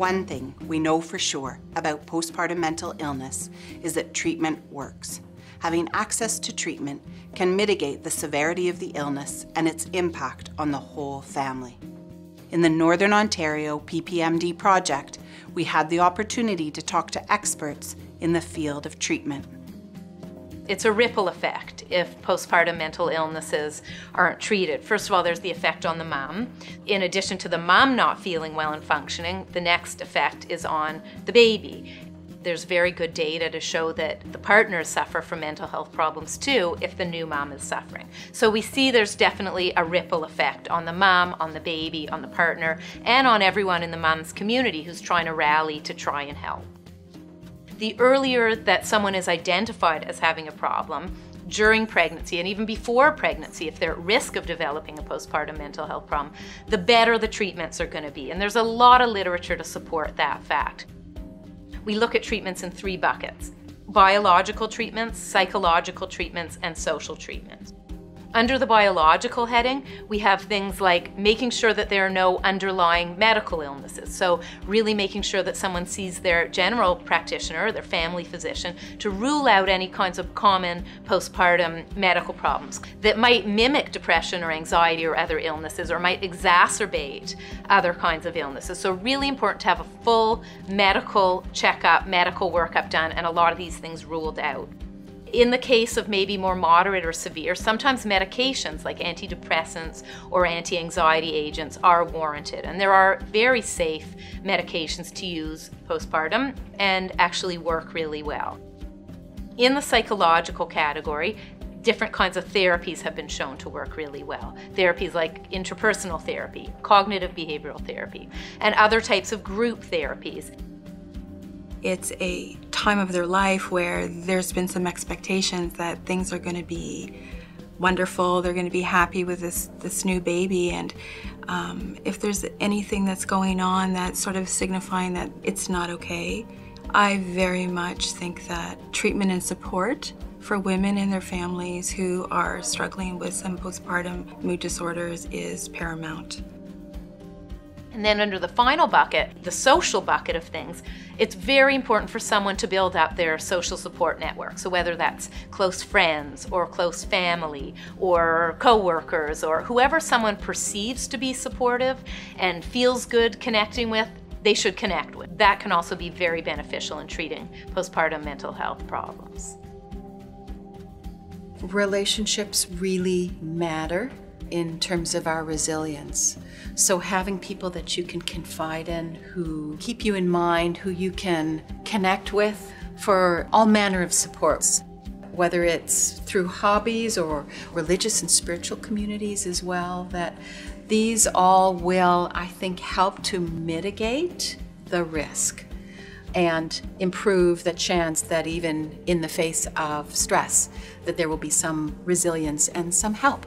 one thing we know for sure about postpartum mental illness is that treatment works. Having access to treatment can mitigate the severity of the illness and its impact on the whole family. In the Northern Ontario PPMD project, we had the opportunity to talk to experts in the field of treatment. It's a ripple effect if postpartum mental illnesses aren't treated. First of all, there's the effect on the mom. In addition to the mom not feeling well and functioning, the next effect is on the baby. There's very good data to show that the partners suffer from mental health problems too if the new mom is suffering. So we see there's definitely a ripple effect on the mom, on the baby, on the partner, and on everyone in the mom's community who's trying to rally to try and help. The earlier that someone is identified as having a problem, during pregnancy and even before pregnancy, if they're at risk of developing a postpartum mental health problem, the better the treatments are going to be. And there's a lot of literature to support that fact. We look at treatments in 3 buckets: biological treatments, psychological treatments, and social treatments. Under the biological heading, we have things like making sure that there are no underlying medical illnesses. So really making sure that someone sees their general practitioner, their family physician, to rule out any kinds of common postpartum medical problems that might mimic depression or anxiety or other illnesses, or might exacerbate other kinds of illnesses. So really important to have a full medical checkup, medical workup done, and a lot of these things ruled out. In the case of maybe more moderate or severe, sometimes medications like antidepressants or anti-anxiety agents are warranted. And there are very safe medications to use postpartum and actually work really well. In the psychological category, different kinds of therapies have been shown to work really well. Therapies like interpersonal therapy, cognitive behavioral therapy, and other types of group therapies. It's a time of their life where there's been some expectations that things are going to be wonderful, they're going to be happy with this new baby, and if there's anything that's going on that's sort of signifying that it's not okay, I very much think that treatment and support for women and their families who are struggling with some postpartum mood disorders is paramount. And then under the final bucket, the social bucket of things, it's very important for someone to build up their social support network. So whether that's close friends or close family or coworkers or whoever someone perceives to be supportive and feels good connecting with, they should connect with. That can also be very beneficial in treating postpartum mental health problems. Relationships really matter in terms of our resilience. So having people that you can confide in, who keep you in mind, who you can connect with for all manner of supports, whether it's through hobbies or religious and spiritual communities as well, that these all will, I think, help to mitigate the risk and improve the chance that even in the face of stress, that there will be some resilience and some help.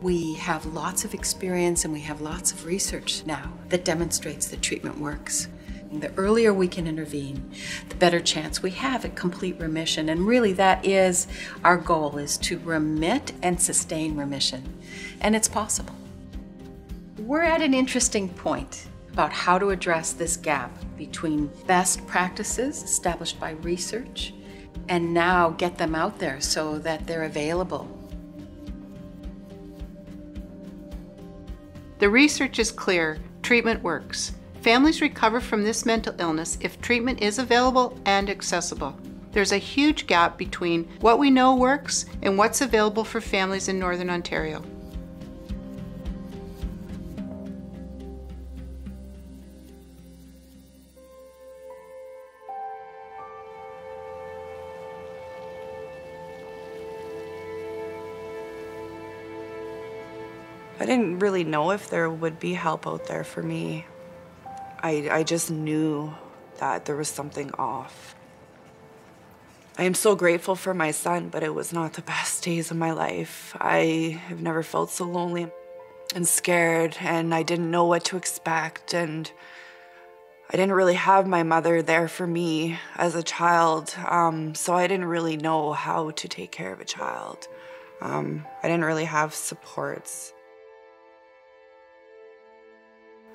We have lots of experience and we have lots of research now that demonstrates that treatment works. The earlier we can intervene, the better chance we have at complete remission. And really that is our goal, is to remit and sustain remission. And it's possible. We're at an interesting point about how to address this gap between best practices established by research and now get them out there so that they're available. The research is clear. Treatment works. Families recover from this mental illness if treatment is available and accessible. There's a huge gap between what we know works and what's available for families in Northern Ontario. I didn't really know if there would be help out there for me. I just knew that there was something off. I am so grateful for my son, but it was not the best days of my life. I have never felt so lonely and scared, and I didn't know what to expect, and I didn't really have my mother there for me as a child, so I didn't really know how to take care of a child. I didn't really have supports.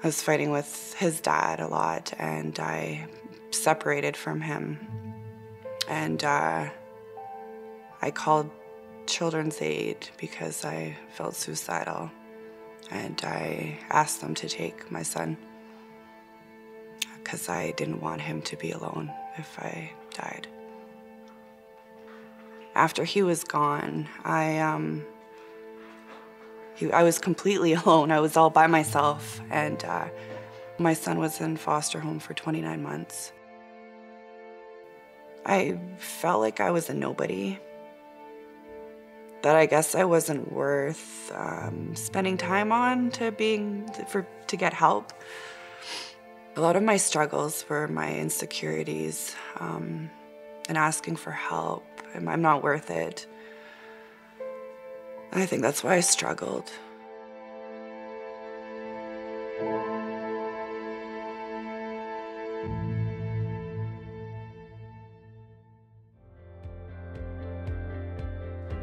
I was fighting with his dad a lot, and I separated from him. And I called Children's Aid because I felt suicidal. And I asked them to take my son because I didn't want him to be alone if I died. After he was gone, I was completely alone. I was all by myself, and my son was in foster home for 29 months. I felt like I was a nobody, that I guess I wasn't worth spending time on to get help. A lot of my struggles were my insecurities and asking for help. I'm not worth it. I think that's why I struggled.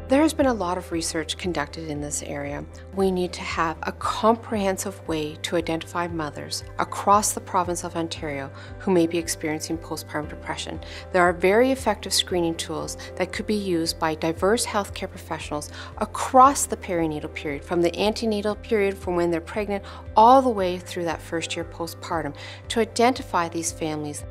There has been a lot of research conducted in this area. We need to have a comprehensive way to identify mothers across the province of Ontario who may be experiencing postpartum depression. There are very effective screening tools that could be used by diverse healthcare professionals across the perinatal period, from the antenatal period from when they're pregnant all the way through that first year postpartum, to identify these families.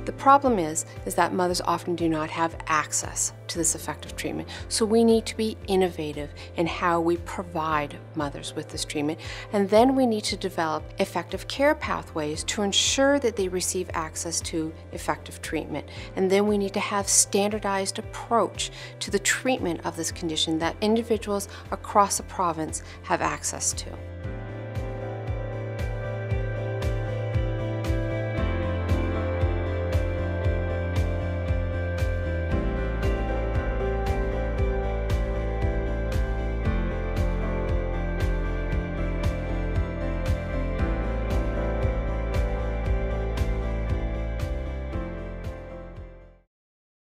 The problem is that mothers often do not have access to this effective treatment. So we need to be innovative in how we provide mothers with this treatment. And then we need to develop effective care pathways to ensure that they receive access to effective treatment. And then we need to have standardized approach to the treatment of this condition that individuals across the province have access to.